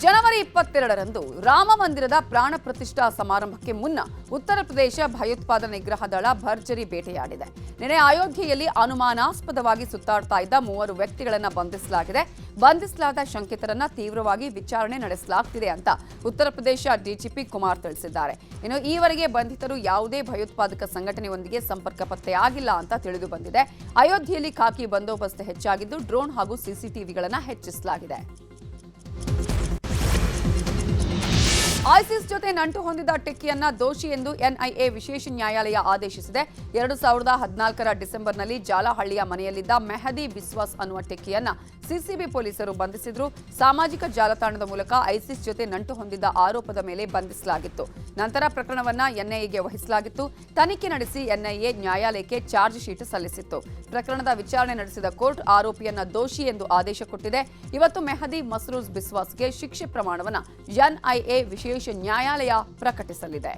ಜನವರಿ 22ರಂದು ರಾಮ ಮಂದಿರದ ಪ್ರಾಣ ಪ್ರತಿಷ್ಠಾ ಸಮಾರಂಭಕ್ಕೆ ಮುನ್ನ ಉತ್ತರ ಪ್ರದೇಶ ಭಯೋತ್ಪಾದನಾ ನಿಗ್ರಹ ದಳ ಭರ್ಜರಿ ಬೇಟೆಯಾಡಿದೆ. ನಿನ್ನೆ ಅಯೋಧ್ಯೆಯಲ್ಲಿ ಅನುಮಾನಾಸ್ಪದವಾಗಿ ಸುತ್ತಾಡ್ತಾ ಇದ್ದ 3 ವ್ಯಕ್ತಿಗಳನ್ನು ಬಂಧಿಸಲಾದ ಶಂಕಿತರನ್ನ ತೀವ್ರವಾಗಿ ವಿಚಾರಣೆ ನಡೆಸಲಾಗುತ್ತಿದೆ ಅಂತ ಉತ್ತರ ಪ್ರದೇಶ ಡಿಜಿಪಿ ಕುಮಾರ್ ತಿಳಿಸಿದ್ದಾರೆ. ಇನ್ನು ಈವರೆಗೆ ಬಂಧಿತರು ಯಾವುದೇ ಭಯೋತ್ಪಾದಕ ಸಂಘಟನೆಯೊಂದಿಗೆ ಸಂಪರ್ಕ ಪತ್ತೆಯಾಗಿಲ್ಲ ಅಂತ ತಿಳಿದು ಬಂದಿದೆ. ಅಯೋಧ್ಯೆಯಲ್ಲಿ ಖಾಕಿ ಬಂದೋಬಸ್ತ್ ಹೆಚ್ಚಾಗಿದ್ದು ಡ್ರೋನ್ ಹಾಗೂ ಸಿಸಿಟಿವಿಗಳನ್ನು ಹೆಚ್ಚಿಸಲಾಗಿದೆ. ಐಸಿಸ್ ಜೊತೆ ನಂಟು ಹೊಂದಿದ ಟೆಕ್ಕಿಯನ್ನ ದೋಷಿ ಎಂದು ಎನ್ಐಎ ವಿಶೇಷ ನ್ಯಾಯಾಲಯ ಆದೇಶಿಸಿದೆ. 2014ರ ಡಿಸೆಂಬರ್ನಲ್ಲಿ ಜಾಲಹಳ್ಳಿಯ ಮನೆಯಲ್ಲಿದ್ದ ಮೆಹದಿ ಬಿಸ್ವಾಸ್ ಅನ್ನುವ ಟೆಕ್ಕಿಯನ್ನ ಸಿಸಿಬಿ ಪೊಲೀಸರು ಬಂಧಿಸಿದ್ರು. ಸಾಮಾಜಿಕ ಜಾಲತಾಣದ ಮೂಲಕ ಐಸಿಸ್ ಜೊತೆ ನಂಟು ಹೊಂದಿದ್ದ ಆರೋಪದ ಮೇಲೆ ಬಂಧಿಸಲಾಗಿತ್ತು. ನಂತರ ಪ್ರಕರಣವನ್ನ ಎನ್ಐಎಗೆ ವಹಿಸಲಾಗಿತ್ತು. ತನಿಖೆ ನಡೆಸಿ ಎನ್ಐಎ ನ್ಯಾಯಾಲಯಕ್ಕೆ ಚಾರ್ಜ್ ಶೀಟ್ ಸಲ್ಲಿಸಿತ್ತು. ಪ್ರಕರಣದ ವಿಚಾರಣೆ ನಡೆಸಿದ ಕೋರ್ಟ್ ಆರೋಪಿಯನ್ನ ದೋಷಿ ಎಂದು ಆದೇಶ ಕೊಟ್ಟಿದೆ. ಇವತ್ತು ಮೆಹದಿ ಮಸ್ರೂರ್ ಬಿಸ್ವಾಸ್ಗೆ ಶಿಕ್ಷೆ ಪ್ರಮಾಣವನ್ನ ಎನ್ಐಎ ವಿಶೇಷ ನ್ಯಾಯಾಲಯ ಪ್ರಕಟಿಸಲಿದೆ.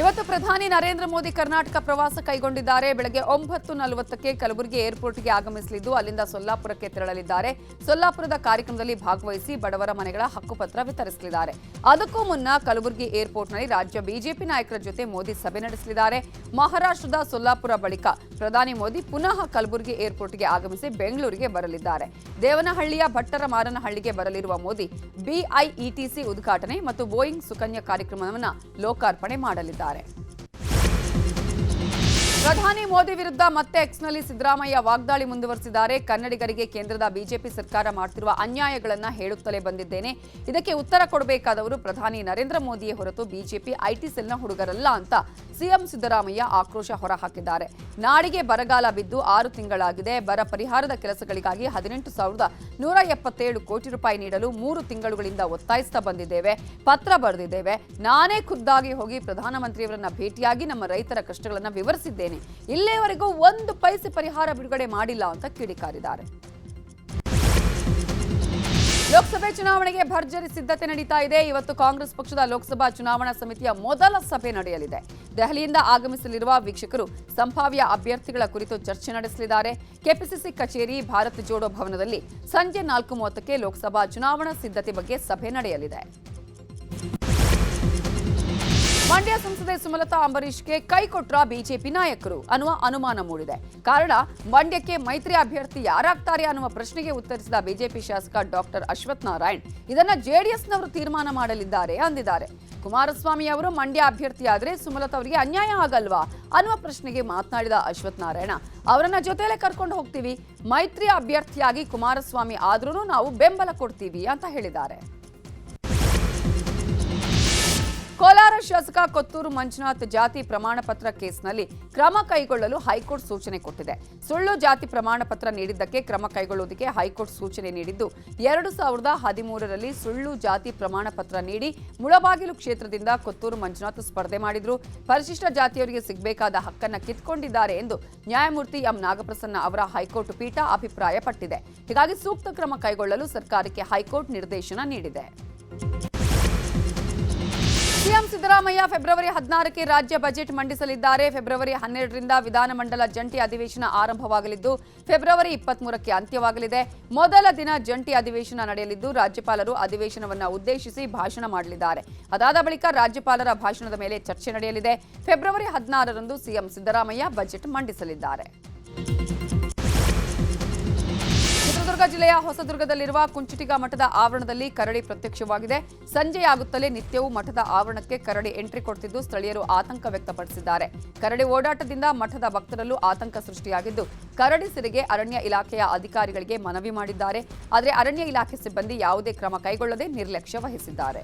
ಇವತ್ತು ಪ್ರಧಾನಿ ನರೇಂದ್ರ ಮೋದಿ ಕರ್ನಾಟಕ ಪ್ರವಾಸ ಕೈಗೊಂಡಿದ್ದಾರೆ. ಬೆಳಗ್ಗೆ 9:40ಕ್ಕೆ ಕಲಬುರಗಿ ಏರ್ಪೋರ್ಟ್ಗೆ ಆಗಮಿಸಲಿದ್ದು ಅಲ್ಲಿಂದ ಸೊಲ್ಲಾಪುರಕ್ಕೆ ತೆರಳಲಿದ್ದಾರೆ. ಸೊಲ್ಲಾಪುರದ ಕಾರ್ಯಕ್ರಮದಲ್ಲಿ ಭಾಗವಹಿಸಿ ಬಡವರ ಮನೆಗಳ ಹಕ್ಕುಪತ್ರ ವಿತರಿಸಲಿದ್ದಾರೆ. ಅದಕ್ಕೂ ಮುನ್ನ ಕಲಬುರಗಿ ಏರ್ಪೋರ್ಟ್ನಲ್ಲಿ ರಾಜ್ಯ ಬಿಜೆಪಿ ನಾಯಕರ ಜೊತೆ ಮೋದಿ ಸಭೆ ನಡೆಸಲಿದ್ದಾರೆ. ಮಹಾರಾಷ್ಟ್ರದ ಸೊಲ್ಲಾಪುರ ಬಳಿಕ ಪ್ರಧಾನಿ ಮೋದಿ ಪುನಃ ಕಲಬುರಗಿ ಏರ್ಪೋರ್ಟ್ಗೆ ಆಗಮಿಸಿ ಬೆಂಗಳೂರಿಗೆ ಬರಲಿದ್ದಾರೆ. ದೇವನಹಳ್ಳಿಯ ಭಟ್ಟರ ಮಾರನಹಳ್ಳಿಗೆ ಬರಲಿರುವ ಮೋದಿ ಬಿಐಇಟಿಸಿ ಉದ್ಘಾಟನೆ ಮತ್ತು ಬೋಯಿಂಗ್ ಸುಕನ್ಯಾ ಕಾರ್ಯಕ್ರಮವನ್ನು ಲೋಕಾರ್ಪಣೆ ಮಾಡಲಿದ್ದಾರೆ. ಪ್ರಧಾನಿ ಮೋದಿ ವಿರುದ್ಧ ಮತ್ತೆ ಎಕ್ಸ್ನಲ್ಲಿ ಸಿದ್ದರಾಮಯ್ಯ ವಾಗ್ದಾಳಿ ಮುಂದುವರೆಸಿದ್ದಾರೆ. ಕನ್ನಡಿಗರಿಗೆ ಕೇಂದ್ರದ ಬಿಜೆಪಿ ಸರ್ಕಾರ ಮಾಡುತ್ತಿರುವ ಅನ್ಯಾಯಗಳನ್ನು ಹೇಳುತ್ತಲೇ ಬಂದಿದ್ದೇನೆ. ಇದಕ್ಕೆ ಉತ್ತರ ಕೊಡಬೇಕಾದವರು ಪ್ರಧಾನಿ ನರೇಂದ್ರ ಮೋದಿಯೇ ಹೊರತು ಬಿಜೆಪಿ ಐಟಿ ಸೆಲ್ನ ಹುಡುಗರಲ್ಲ ಅಂತ ಸಿಎಂ ಸಿದ್ದರಾಮಯ್ಯ ಆಕ್ರೋಶ ಹೊರಹಾಕಿದ್ದಾರೆ. ನಾಡಿಗೆ ಬರಗಾಲ ಬಿದ್ದು 6 ತಿಂಗಳಾಗಿದೆ. ಬರ ಪರಿಹಾರದ ಕೆಲಸಗಳಿಗಾಗಿ 18,177 ಕೋಟಿ ರೂಪಾಯಿ ನೀಡಲು 3 ತಿಂಗಳುಗಳಿಂದ ಒತ್ತಾಯಿಸ್ತಾ ಬಂದಿದ್ದೇವೆ. ಪತ್ರ ಬರೆದಿದ್ದೇವೆ. ನಾನೇ ಖುದ್ದಾಗಿ ಹೋಗಿ ಪ್ರಧಾನಮಂತ್ರಿಯವರನ್ನ ಭೇಟಿಯಾಗಿ ನಮ್ಮ ರೈತರ ಕಷ್ಟಗಳನ್ನು ವಿವರಿಸಿದ್ದೇನೆ. ಇಲ್ಲಿಯವರೆಗೂ 1 ಪೈಸೆ ಪರಿಹಾರ ಬಿಡುಗಡೆ ಮಾಡಿಲ್ಲ ಅಂತ ಕಿಡಿಕಾರಿದ್ದಾರೆ. ಲೋಕಸಭೆ ಚುನಾವಣೆಗೆ ಭರ್ಜರಿ ಸಿದ್ಧತೆ ನಡೀತಾ ಇದೆ. ಇವತ್ತು ಕಾಂಗ್ರೆಸ್ ಪಕ್ಷದ ಲೋಕಸಭಾ ಚುನಾವಣಾ ಸಮಿತಿಯ ಮೊದಲ ಸಭೆ ನಡೆಯಲಿದೆ. ದೆಹಲಿಯಿಂದ ಆಗಮಿಸಲಿರುವ ವೀಕ್ಷಕರು ಸಂಭಾವ್ಯ ಅಭ್ಯರ್ಥಿಗಳ ಕುರಿತು ಚರ್ಚೆ ನಡೆಸಲಿದ್ದಾರೆ. ಕೆಪಿಸಿಸಿ ಕಚೇರಿ ಭಾರತ್ ಜೋಡೋ ಭವನದಲ್ಲಿ ಸಂಜೆ 4:30ಕ್ಕೆ ಲೋಕಸಭಾ ಚುನಾವಣಾ ಸಿದ್ಧತೆ ಬಗ್ಗೆ ಸಭೆ ನಡೆಯಲಿದೆ. ಮಂಡ್ಯ ಸಂಸದೆ ಸುಮಲತಾ ಅಂಬರೀಷ್ಗೆ ಕೈ ಕೊಟ್ರ ಬಿಜೆಪಿ ನಾಯಕರು ಅನ್ನುವ ಅನುಮಾನ ಮೂಡಿದೆ. ಕಾರಣ ಮಂಡ್ಯಕ್ಕೆ ಮೈತ್ರಿ ಅಭ್ಯರ್ಥಿ ಯಾರಾಗ್ತಾರೆ ಅನ್ನುವ ಪ್ರಶ್ನೆಗೆ ಉತ್ತರಿಸಿದ ಬಿಜೆಪಿ ಶಾಸಕ ಡಾಕ್ಟರ್ ಅಶ್ವಥ್ ನಾರಾಯಣ್ ಇದನ್ನ ಜೆಡಿಎಸ್ನವರು ತೀರ್ಮಾನ ಮಾಡಲಿದ್ದಾರೆ ಅಂದಿದ್ದಾರೆ. ಕುಮಾರಸ್ವಾಮಿ ಅವರು ಮಂಡ್ಯ ಅಭ್ಯರ್ಥಿಯಾದರೆ ಸುಮಲತಾ ಅವರಿಗೆ ಅನ್ಯಾಯ ಆಗಲ್ವಾ ಅನ್ನುವ ಪ್ರಶ್ನೆಗೆ ಮಾತನಾಡಿದ ಅಶ್ವಥ್ ನಾರಾಯಣ ಅವರನ್ನ ಜೊತೆಯಲ್ಲೇ ಕರ್ಕೊಂಡು ಹೋಗ್ತೀವಿ, ಮೈತ್ರಿ ಅಭ್ಯರ್ಥಿಯಾಗಿ ಕುಮಾರಸ್ವಾಮಿ ಆದ್ರೂ ನಾವು ಬೆಂಬಲ ಕೊಡ್ತೀವಿ ಅಂತ ಹೇಳಿದ್ದಾರೆ. ಕೋಲಾರ ಶಾಸಕ ಕೊತ್ತೂರು ಮಂಜುನಾಥ್ ಜಾತಿ ಪ್ರಮಾಣ ಪತ್ರ ಕೇಸ್ನಲ್ಲಿ ಕ್ರಮ ಕೈಗೊಳ್ಳಲು ಹೈಕೋರ್ಟ್ ಸೂಚನೆ ಕೊಟ್ಟಿದೆ. ಸುಳ್ಳು ಜಾತಿ ಪ್ರಮಾಣ ಪತ್ರ ನೀಡಿದ್ದಕ್ಕೆ ಕ್ರಮ ಕೈಗೊಳ್ಳುವುದಕ್ಕೆ ಹೈಕೋರ್ಟ್ ಸೂಚನೆ ನೀಡಿದ್ದು 2013ರಲ್ಲಿ ಸುಳ್ಳು ಜಾತಿ ಪ್ರಮಾಣ ಪತ್ರ ನೀಡಿ ಮುಳಬಾಗಿಲು ಕ್ಷೇತ್ರದಿಂದ ಕೊತ್ತೂರು ಮಂಜುನಾಥ್ ಸ್ಪರ್ಧೆ ಮಾಡಿದ್ರು. ಪರಿಶಿಷ್ಟ ಜಾತಿಯವರಿಗೆ ಸಿಗಬೇಕಾದ ಹಕ್ಕನ್ನು ಕಿತ್ಕೊಂಡಿದ್ದಾರೆ ಎಂದು ನ್ಯಾಯಮೂರ್ತಿ ಎಂ ನಾಗಪ್ರಸನ್ನ ಅವರ ಹೈಕೋರ್ಟ್ ಪೀಠ ಅಭಿಪ್ರಾಯಪಟ್ಟಿದೆ. ಹೀಗಾಗಿ ಸೂಕ್ತ ಕ್ರಮ ಕೈಗೊಳ್ಳಲು ಸರ್ಕಾರಕ್ಕೆ ಹೈಕೋರ್ಟ್ ನಿರ್ದೇಶನ ನೀಡಿದೆ. ಸಿಎಂ ಸಿದ್ದರಾಮಯ್ಯ ಫೆಬ್ರವರಿ 16ಕ್ಕೆ ರಾಜ್ಯ ಬಜೆಟ್ ಮಂಡಿಸಲಿದ್ದಾರೆ. ಫೆಬ್ರವರಿ 12ರಿಂದ ವಿಧಾನಮಂಡಲ ಜಂಟಿ ಅಧಿವೇಶನ ಆರಂಭವಾಗಲಿದ್ದು ಫೆಬ್ರವರಿ 23ಕ್ಕೆ ಅಂತ್ಯವಾಗಲಿದೆ. ಮೊದಲ ದಿನ ಜಂಟಿ ಅಧಿವೇಶನ ನಡೆಯಲಿದ್ದು ರಾಜ್ಯಪಾಲರು ಅಧಿವೇಶನವನ್ನು ಉದ್ದೇಶಿಸಿ ಭಾಷಣ ಮಾಡಲಿದ್ದಾರೆ. ಅದಾದ ಬಳಿಕ ರಾಜ್ಯಪಾಲರ ಭಾಷಣದ ಮೇಲೆ ಚರ್ಚೆ ನಡೆಯಲಿದೆ. ಫೆಬ್ರವರಿ 16ರಂದು ಸಿಎಂ ಸಿದ್ದರಾಮಯ್ಯ ಬಜೆಟ್ ಮಂಡಿಸಲಿದ್ದಾರೆ. ಚಿತ್ರದುರ್ಗ ಜಿಲ್ಲೆಯ ಹೊಸದುರ್ಗದಲ್ಲಿರುವ ಕುಂಚಿಟಿಗ ಮಠದ ಆವರಣದಲ್ಲಿ ಕರಡಿ ಪ್ರತ್ಯಕ್ಷವಾಗಿದೆ. ಸಂಜೆಯಾಗುತ್ತಲೇ ನಿತ್ಯವೂ ಮಠದ ಆವರಣಕ್ಕೆ ಕರಡಿ ಎಂಟ್ರಿ ಕೊಡ್ತಿದ್ದು ಸ್ಥಳೀಯರು ಆತಂಕ ವ್ಯಕ್ತಪಡಿಸಿದ್ದಾರೆ. ಕರಡಿ ಓಡಾಟದಿಂದ ಮಠದ ಭಕ್ತರಲ್ಲೂ ಆತಂಕ ಸೃಷ್ಟಿಯಾಗಿದ್ದು ಕರಡಿ ಸೆರೆಗೆ ಅರಣ್ಯ ಇಲಾಖೆಯ ಅಧಿಕಾರಿಗಳಿಗೆ ಮನವಿ ಮಾಡಿದ್ದಾರೆ. ಆದರೆ ಅರಣ್ಯ ಇಲಾಖೆ ಸಿಬ್ಬಂದಿ ಯಾವುದೇ ಕ್ರಮ ಕೈಗೊಳ್ಳದೆ ನಿರ್ಲಕ್ಷ್ಯ ವಹಿಸಿದ್ದಾರೆ.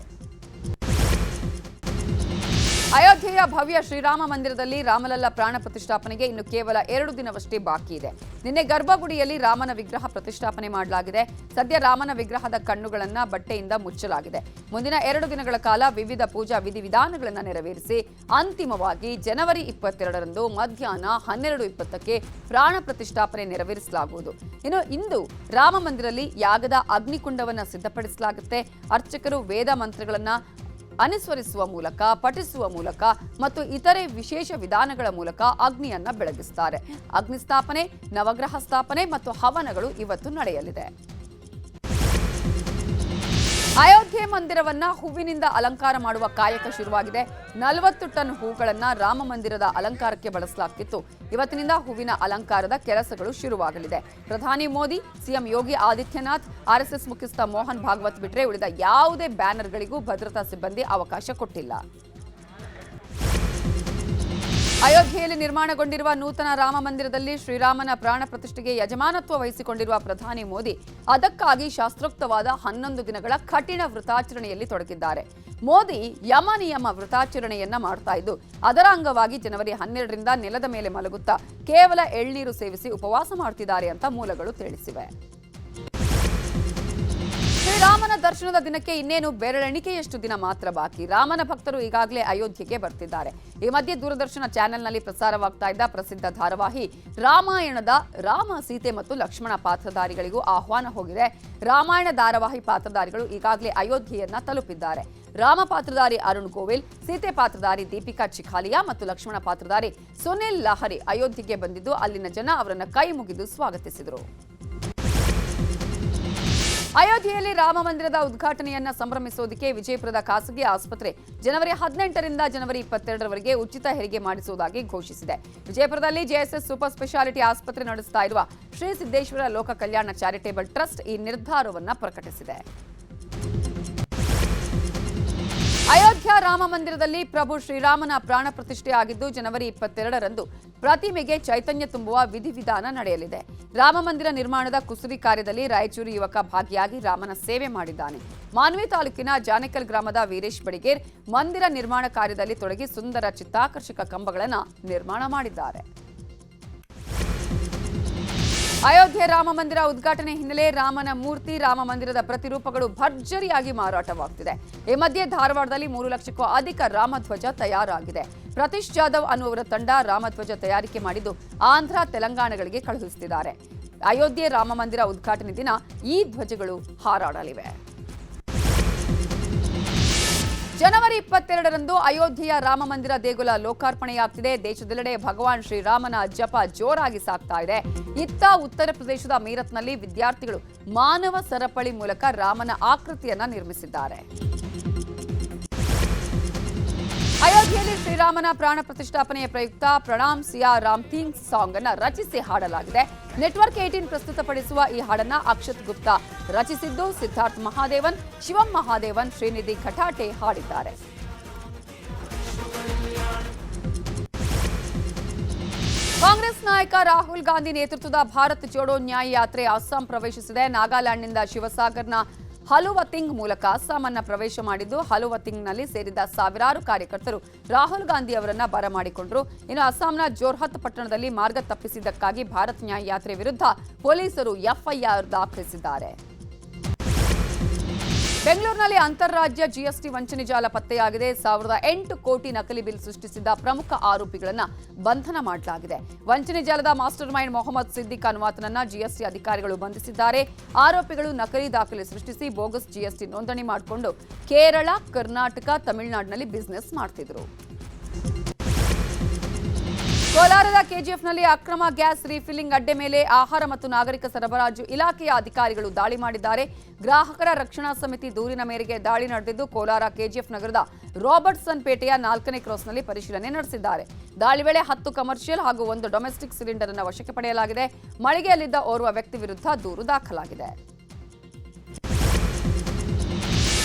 ಅಯೋಧ್ಯೆಯ ಭವ್ಯ ಶ್ರೀರಾಮ ಮಂದಿರದಲ್ಲಿ ರಾಮಲಲ್ಲ ಪ್ರಾಣ ಪ್ರತಿಷ್ಠಾಪನೆಗೆ ಇನ್ನು ಕೇವಲ 2 ದಿನವಷ್ಟೇ ಬಾಕಿ ಇದೆ. ನಿನ್ನೆ ಗರ್ಭಗುಡಿಯಲ್ಲಿ ರಾಮನ ವಿಗ್ರಹ ಪ್ರತಿಷ್ಠಾಪನೆ ಮಾಡಲಾಗಿದೆ. ಸದ್ಯ ರಾಮನ ವಿಗ್ರಹದ ಕಣ್ಣುಗಳನ್ನು ಬಟ್ಟೆಯಿಂದ ಮುಚ್ಚಲಾಗಿದೆ. ಮುಂದಿನ 2 ದಿನಗಳ ಕಾಲ ವಿವಿಧ ಪೂಜಾ ವಿಧಿವಿಧಾನಗಳನ್ನು ನೆರವೇರಿಸಿ ಅಂತಿಮವಾಗಿ ಜನವರಿ 22ರಂದು ಮಧ್ಯಾಹ್ನ 12:20ಕ್ಕೆ ಪ್ರಾಣ ಪ್ರತಿಷ್ಠಾಪನೆ ನೆರವೇರಿಸಲಾಗುವುದು. ಇನ್ನು ಇಂದು ರಾಮ ಮಂದಿರದಲ್ಲಿ ಯಾಗದ ಅಗ್ನಿಕುಂಡವನ್ನು ಸಿದ್ಧಪಡಿಸಲಾಗುತ್ತೆ. ಅರ್ಚಕರು ವೇದ ಮಂತ್ರಗಳನ್ನು ಅನುಸರಿಸುವ ಮೂಲಕ, ಪಠಿಸುವ ಮೂಲಕ ಮತ್ತು ಇತರೆ ವಿಶೇಷ ವಿಧಾನಗಳ ಮೂಲಕ ಅಗ್ನಿಯನ್ನ ಬೆಳಗಿಸುತ್ತಾರೆ. ಅಗ್ನಿ ಸ್ಥಾಪನೆ, ನವಗ್ರಹ ಸ್ಥಾಪನೆ ಮತ್ತು ಹವನಗಳು ಇವತ್ತು ನಡೆಯಲಿದೆ. ಅಯೋಧ್ಯೆ ಮಂದಿರವನ್ನ ಹೂವಿನಿಂದ ಅಲಂಕಾರ ಮಾಡುವ ಕಾಯಕ ಶುರುವಾಗಿದೆ. 40 ಟನ್ ಹೂಗಳನ್ನ ರಾಮ ಮಂದಿರದ ಅಲಂಕಾರಕ್ಕೆ ಬಳಸಲಾಗ್ತಿತ್ತು. ಇವತ್ತಿನಿಂದ ಹೂವಿನ ಅಲಂಕಾರದ ಕೆಲಸಗಳು ಶುರುವಾಗಲಿದೆ. ಪ್ರಧಾನಿ ಮೋದಿ, ಸಿಎಂ ಯೋಗಿ ಆದಿತ್ಯನಾಥ್, ಆರ್ಎಸ್ಎಸ್ ಮುಖ್ಯಸ್ಥ ಮೋಹನ್ ಭಾಗವತ್ ಬಿಟ್ರೆ ಉಳಿದ ಯಾವುದೇ ಬ್ಯಾನರ್ಗಳಿಗೂ ಭದ್ರತಾ ಸಿಬ್ಬಂದಿ ಅವಕಾಶ ಕೊಟ್ಟಿಲ್ಲ. ಅಯೋಧ್ಯೆಯಲ್ಲಿ ನಿರ್ಮಾಣಗೊಂಡಿರುವ ನೂತನ ರಾಮ ಮಂದಿರದಲ್ಲಿ ಶ್ರೀರಾಮನ ಪ್ರಾಣ ಪ್ರತಿಷ್ಠೆಗೆ ಯಜಮಾನತ್ವ ವಹಿಸಿಕೊಂಡಿರುವ ಪ್ರಧಾನಿ ಮೋದಿ ಅದಕ್ಕಾಗಿ ಶಾಸ್ತ್ರೋಕ್ತವಾದ 11 ದಿನಗಳ ಕಠಿಣ ವ್ರತಾಚರಣೆಯಲ್ಲಿ ತೊಡಗಿದ್ದಾರೆ. ಮೋದಿ ಯಮ ನಿಯಮ ವ್ರತಾಚರಣೆಯನ್ನ ಮಾಡ್ತಾ ಇದ್ದು, ಅದರ ಅಂಗವಾಗಿ ಜನವರಿ 12ರಿಂದ ನೆಲದ ಮೇಲೆ ಮಲಗುತ್ತಾ ಕೇವಲ ಎಳ್ನೀರು ಸೇವಿಸಿ ಉಪವಾಸ ಮಾಡ್ತಿದ್ದಾರೆ ಅಂತ ಮೂಲಗಳು ತಿಳಿಸಿವೆ. ಶ್ರೀರಾಮನ ದರ್ಶನದ ದಿನಕ್ಕೆ ಇನ್ನೇನು ಬೆರಳೆಣಿಕೆಯಷ್ಟು ದಿನ ಮಾತ್ರ ಬಾಕಿ. ರಾಮನ ಭಕ್ತರು ಈಗಾಗಲೇ ಅಯೋಧ್ಯೆಗೆ ಬರ್ತಿದ್ದಾರೆ. ಈ ಮಧ್ಯೆ ದೂರದರ್ಶನ ಚಾನೆಲ್ನಲ್ಲಿ ಪ್ರಸಾರವಾಗ್ತಾ ಇದ್ದ ಪ್ರಸಿದ್ಧ ಧಾರಾವಾಹಿ ರಾಮಾಯಣದ ರಾಮ, ಸೀತೆ ಮತ್ತು ಲಕ್ಷ್ಮಣ ಪಾತ್ರಧಾರಿಗಳಿಗೂ ಆಹ್ವಾನ ಹೋಗಿದೆ. ರಾಮಾಯಣ ಧಾರಾವಾಹಿ ಪಾತ್ರಧಾರಿಗಳು ಈಗಾಗಲೇ ಅಯೋಧ್ಯೆಯನ್ನ ತಲುಪಿದ್ದಾರೆ. ರಾಮ ಪಾತ್ರಧಾರಿ ಅರುಣ್ ಗೋವಿಲ್, ಸೀತೆ ಪಾತ್ರಧಾರಿ ದೀಪಿಕಾ ಚಿಖಾಲಿಯಾ ಮತ್ತು ಲಕ್ಷ್ಮಣ ಪಾತ್ರಧಾರಿ ಸುನಿಲ್ ಲಹರಿ ಅಯೋಧ್ಯೆಗೆ ಬಂದಿದ್ದು ಅಲ್ಲಿನ ಜನ ಅವರನ್ನ ಕೈ ಮುಗಿದು ಸ್ವಾಗತಿಸಿದರು. ಅಯೋಧ್ಯೆಯಲ್ಲಿ ರಾಮ ಮಂದಿರದ ಉದ್ಘಾಟನೆಯನ್ನ ಸಂಭ್ರಮಿಸುವುದಕ್ಕೆ ವಿಜಯಪುರದ ಖಾಸಗಿ ಆಸ್ಪತ್ರೆ ಜನವರಿ 18ರಿಂದ ಜನವರಿ 22ರವರೆಗೆ ಉಚಿತ ಹೆರಿಗೆ ಮಾಡಿಸುವುದಾಗಿ ಘೋಷಿಸಿದೆ. ವಿಜಯಪುರದಲ್ಲಿ ಜೆಎಸ್ಎಸ್ ಸೂಪರ್ ಸ್ಪೆಷಾಲಿಟಿ ಆಸ್ಪತ್ರೆ ನಡೆಸ್ತಾ ಇರುವ ಶ್ರೀ ಸಿದ್ದೇಶ್ವರ ಲೋಕ ಕಲ್ಯಾಣ ಚಾರಿಟೇಬಲ್ ಟ್ರಸ್ಟ್ ಈ ನಿರ್ಧಾರವನ್ನ ಪ್ರಕಟಿಸಿದೆ. ಅಯೋಧ್ಯ ರಾಮ ಮಂದಿರದಲ್ಲಿ ಪ್ರಭು ಶ್ರೀರಾಮನ ಪ್ರಾಣ ಪ್ರತಿಷ್ಠೆ ಆಗಿದ್ದು ಜನವರಿ 22ರಂದು ಪ್ರತಿಮೆಗೆ ಚೈತನ್ಯ ತುಂಬುವ ವಿಧಿವಿಧಾನ ನಡೆಯಲಿದೆ. ರಾಮ ಮಂದಿರ ನಿರ್ಮಾಣದ ಕುಸುರಿ ಕಾರ್ಯದಲ್ಲಿ ರಾಯಚೂರು ಯುವಕ ಭಾಗಿಯಾಗಿ ರಾಮನ ಸೇವೆ ಮಾಡಿದ್ದಾನೆ. ಮಾನ್ವಿ ತಾಲೂಕಿನ ಜಾನೆಕಲ್ ಗ್ರಾಮದ ವೀರೇಶ್ ಬಡಿಗೇರ್ ಮಂದಿರ ನಿರ್ಮಾಣ ಕಾರ್ಯದಲ್ಲಿ ತೊಡಗಿ ಸುಂದರ ಚಿತ್ತಾಕರ್ಷಕ ಕಂಬಗಳನ್ನು ನಿರ್ಮಾಣ ಮಾಡಿದ್ದಾರೆ. ಅಯೋಧ್ಯೆ ರಾಮ ಮಂದಿರ ಉದ್ಘಾಟನೆ ಹಿನ್ನೆಲೆ ರಾಮನ ಮೂರ್ತಿ, ರಾಮ ಮಂದಿರದ ಪ್ರತಿರೂಪಗಳು ಭರ್ಜರಿಯಾಗಿ ಮಾರಾಟವಾಗುತ್ತಿದೆ. ಈ ಮಧ್ಯೆ ಧಾರವಾಡದಲ್ಲಿ 3 ಲಕ್ಷಕ್ಕೂ ಅಧಿಕ ರಾಮಧ್ವಜ ತಯಾರಾಗಿದೆ. ಪ್ರತೀಶ್ ಜಾಧವ್ ಅನ್ನುವರ ತಂಡ ರಾಮಧ್ವಜ ತಯಾರಿಕೆ ಮಾಡಿದ್ದು ಆಂಧ್ರ, ತೆಲಂಗಾಣಗಳಿಗೆ ಕಳುಹಿಸುತ್ತಿದ್ದಾರೆ. ಅಯೋಧ್ಯೆ ರಾಮ ಮಂದಿರ ಉದ್ಘಾಟನೆ ದಿನ ಈ ಧ್ವಜಗಳು ಹಾರಾಡಲಿವೆ. ಜನವರಿ 22ರಂದು ಅಯೋಧ್ಯೆಯ ರಾಮ ಮಂದಿರ ದೇಗುಲ ಲೋಕಾರ್ಪಣೆಯಾಗ್ತಿದೆ. ದೇಶದೆಲ್ಲೆಡೆ ಭಗವಾನ್ ಶ್ರೀರಾಮನ ಜಪ ಜೋರಾಗಿ ಸಾಗ್ತಾ ಇದೆ. ಇತ್ತ ಉತ್ತರ ಪ್ರದೇಶದ ಮೀರತ್ನಲ್ಲಿ ವಿದ್ಯಾರ್ಥಿಗಳು ಮಾನವ ಸರಪಳಿ ಮೂಲಕ ರಾಮನ ಆಕೃತಿಯನ್ನ ನಿರ್ಮಿಸಿದ್ದಾರೆ. ಅಯೋಧ್ಯೆಯಲ್ಲಿ ಶ್ರೀರಾಮನ ಪ್ರಾಣ ಪ್ರತಿಷ್ಠಾಪನೆಯ ಪ್ರಯುಕ್ತ ಪ್ರಣಾಮ್ ಸಿಯಾ ರಾಮ್ ಥೀಮ್ ಸಾಂಗ್ ಅನ್ನ ರಚಿಸಿ ಹಾಡಲಾಗಿದೆ. ನೆಟ್ವರ್ಕ್ 18 ಪ್ರಸ್ತುತಪಡಿಸುವ ಈ ಹಾಡನ್ನ ಅಕ್ಷತ್ ಗುಪ್ತಾ ರಚಿಸಿದ್ದು, ಸಿದ್ಧಾರ್ಥ್ ಮಹಾದೇವನ್, ಶಿವಂ ಮಹಾದೇವನ್, ಶ್ರೀನಿಧಿ ಖಟಾಟೆ ಹಾಡಿದ್ದಾರೆ. ಕಾಂಗ್ರೆಸ್ ನಾಯಕ ರಾಹುಲ್ ಗಾಂಧಿ ನೇತೃತ್ವದ ಭಾರತ್ ಜೋಡೋ ನ್ಯಾಯ ಯಾತ್ರೆ ಅಸ್ಸಾಂ ಪ್ರವೇಶಿಸಿದೆ. ನಾಗಾಲ್ಯಾಂಡ್ನಿಂದ ಶಿವಸಾಗರ್ನ ಹಲುವತಿಂಗ್ ಮೂಲಕ ಅಸ್ಸಾಂ ಪ್ರವೇಶ ಮಾಡಿದ್ದು, ಹಲುವತಿಂಗ್ನಲ್ಲಿ ಸೇರಿದ್ದ ಸಾವಿರಾರು ಕಾರ್ಯಕರ್ತರು ರಾಹುಲ್ ಗಾಂಧಿ ಅವರನ್ನ ಬರಮಾಡಿಕೊಂಡರು. ಇನ್ನು ಅಸ್ಸಾಂನ ಜೋರ್ಹತ್ ಪಟ್ಟಣದಲ್ಲಿ ಮಾರ್ಗ ತಪ್ಪಿಸಿದ್ದಕ್ಕಾಗಿ ಭಾರತ್ ನ್ಯಾಯ ಯಾತ್ರೆ ವಿರುದ್ಧ ಪೊಲೀಸರು ಎಫ್ಐಆರ್ ದಾಖಲಿಸಿದ್ದಾರೆ. ಬೆಂಗಳೂರಿನಲ್ಲಿ ಅಂತಾರಾಜ್ಯ ಜಿಎಸ್ಟಿ ವಂಚನೆ ಜಾಲ ಪತ್ತೆಯಾಗಿದೆ. 1008 ಕೋಟಿ ನಕಲಿ ಬಿಲ್ ಸೃಷ್ಟಿಸಿದ್ದ ಪ್ರಮುಖ ಆರೋಪಿಗಳನ್ನು ಬಂಧನ ಮಾಡಲಾಗಿದೆ. ವಂಚನೆ ಜಾಲದ ಮಾಸ್ಟರ್ ಮೈಂಡ್ ಮೊಹಮ್ಮದ್ ಸಿದ್ದಿಕ್ ಅನ್ವಾತನನ್ನ ಜಿಎಸ್ಟಿ ಅಧಿಕಾರಿಗಳು ಬಂಧಿಸಿದ್ದಾರೆ. ಆರೋಪಿಗಳು ನಕಲಿ ದಾಖಲೆ ಸೃಷ್ಟಿಸಿ ಬೋಗಸ್ ಜಿಎಸ್ಟಿ ನೋಂದಣಿ ಮಾಡಿಕೊಂಡು ಕೇರಳ, ಕರ್ನಾಟಕ, ತಮಿಳುನಾಡಿನಲ್ಲಿ ಬಿಸಿನೆಸ್ ಮಾಡ್ತಿದ್ರು. ಕೋಲಾರದ ಕೆಜಿಎಫ್ನಲ್ಲಿ ಅಕ್ರಮ ಗ್ಯಾಸ್ ರೀಫಿಲ್ಲಿಂಗ್ ಅಡ್ಡೆ ಮೇಲೆ ಆಹಾರ ಮತ್ತು ನಾಗರಿಕ ಸರಬರಾಜು ಇಲಾಖೆಯ ಅಧಿಕಾರಿಗಳು ದಾಳಿ ಮಾಡಿದ್ದಾರೆ. ಗ್ರಾಹಕರ ರಕ್ಷಣಾ ಸಮಿತಿ ದೂರಿನ ಮೇರೆಗೆ ದಾಳಿ ನಡೆದಿದ್ದು, ಕೋಲಾರ ಕೆಜಿಎಫ್ ನಗರದ ರಾಬರ್ಟ್ಸನ್ ಪೇಟೆಯ 4ನೇ ಕ್ರಾಸ್ನಲ್ಲಿ ಪರಿಶೀಲನೆ ನಡೆಸಿದ್ದಾರೆ. ದಾಳಿ ವೇಳೆ 10 ಕಮರ್ಷಿಯಲ್ ಹಾಗೂ 1 ಡೊಮೆಸ್ಟಿಕ್ ಸಿಲಿಂಡರ್ ಅನ್ನು ವಶಕ್ಕೆ ಪಡೆಯಲಾಗಿದೆ. ಮಳಿಗೆಯಲ್ಲಿದ್ದ ಓರ್ವ ವ್ಯಕ್ತಿ ವಿರುದ್ಧ ದೂರು ದಾಖಲಾಗಿದೆ.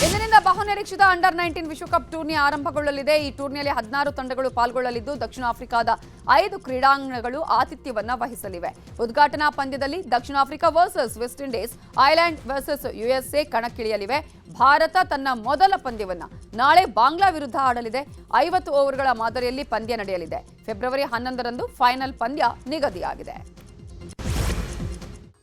ಇಂದಿನಿಂದ ಬಹುನಿರೀಕ್ಷಿತ ಅಂಡರ್ 19 ವಿಶ್ವಕಪ್ ಟೂರ್ನಿ ಆರಂಭಗೊಳ್ಳಲಿದೆ. ಈ ಟೂರ್ನಿಯಲ್ಲಿ 16 ತಂಡಗಳು ಪಾಲ್ಗೊಳ್ಳಲಿದ್ದು, ದಕ್ಷಿಣ ಆಫ್ರಿಕಾದ 5 ಕ್ರೀಡಾಂಗಣಗಳು ಆತಿಥ್ಯವನ್ನ ವಹಿಸಲಿವೆ. ಉದ್ಘಾಟನಾ ಪಂದ್ಯದಲ್ಲಿ ದಕ್ಷಿಣ Africa versus West Indies, Ireland versus USA ಕಣಕ್ಕಿಳಿಯಲಿವೆ. ಭಾರತ ತನ್ನ ಮೊದಲ ಪಂದ್ಯವನ್ನ ನಾಳೆ ಬಾಂಗ್ಲಾ ವಿರುದ್ಧ ಆಡಲಿದೆ. 50 ಓವರ್ಗಳ ಮಾದರಿಯಲ್ಲಿ ಪಂದ್ಯ ನಡೆಯಲಿದೆ. ಫೆಬ್ರವರಿ 11ರಂದು ಫೈನಲ್ ಪಂದ್ಯ ನಿಗದಿಯಾಗಿದೆ.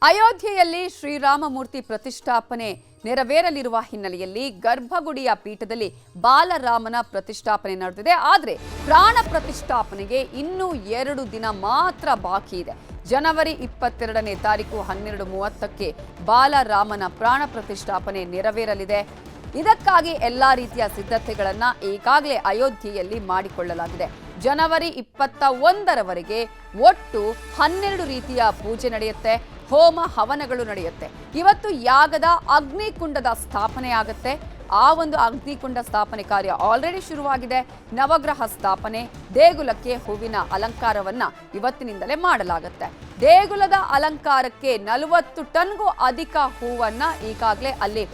ಅಯೋಧ್ಯೆಯಲ್ಲಿ ಶ್ರೀರಾಮ ಮೂರ್ತಿ ಪ್ರತಿಷ್ಠಾಪನೆ ನೆರವೇರಲಿರುವ ಹಿನ್ನೆಲೆಯಲ್ಲಿ ಗರ್ಭಗುಡಿಯ ಪೀಠದಲ್ಲಿ ಬಾಲರಾಮನ ಪ್ರತಿಷ್ಠಾಪನೆ ನಡೆದಿದೆ. ಆದರೆ ಪ್ರಾಣ ಪ್ರತಿಷ್ಠಾಪನೆಗೆ ಇನ್ನೂ 2 ದಿನ ಮಾತ್ರ ಬಾಕಿ ಇದೆ. ಜನವರಿ 22ನೇ ತಾರೀಕು 12:30ಕ್ಕೆ ಬಾಲರಾಮನ ಪ್ರಾಣ ಪ್ರತಿಷ್ಠಾಪನೆ ನೆರವೇರಲಿದೆ. ಇದಕ್ಕಾಗಿ ಎಲ್ಲಾ ರೀತಿಯ ಸಿದ್ಧತೆಗಳನ್ನು ಈಗಾಗಲೇ ಅಯೋಧ್ಯೆಯಲ್ಲಿ ಮಾಡಿಕೊಳ್ಳಲಾಗಿದೆ. ಜನವರಿ 21ರವರೆಗೆ ಒಟ್ಟು 12 ರೀತಿಯ ಪೂಜೆ ನಡೆಯುತ್ತೆ. ಹೋಮ ಹವನಗಳು ನಡೆಯುತ್ತೆ. ಇವತ್ತು ಯಾಗದ ಅಗ್ನಿಕುಂಡದ ಸ್ಥಾಪನೆ ಆಗುತ್ತೆ. ಆ ಒಂದು ಅಗ್ನಿಕುಂಡ ಸ್ಥಾಪನೆ ಕಾರ್ಯ ಆಲ್ರೆಡಿ ಶುರುವಾಗಿದೆ. ನವಗ್ರಹ ಸ್ಥಾಪನೆ, ದೇಗುಲಕ್ಕೆ ಹೂವಿನ ಅಲಂಕಾರವನ್ನ ಇವತ್ತಿನಿಂದಲೇ ಮಾಡಲಾಗುತ್ತೆ. ದೇಗುಲದ ಅಲಂಕಾರಕ್ಕೆ 40 ಟನ್ಗೂ ಅಧಿಕ ಹೂವನ್ನ ಈಗಾಗಲೇ ಅಲ್ಲಿ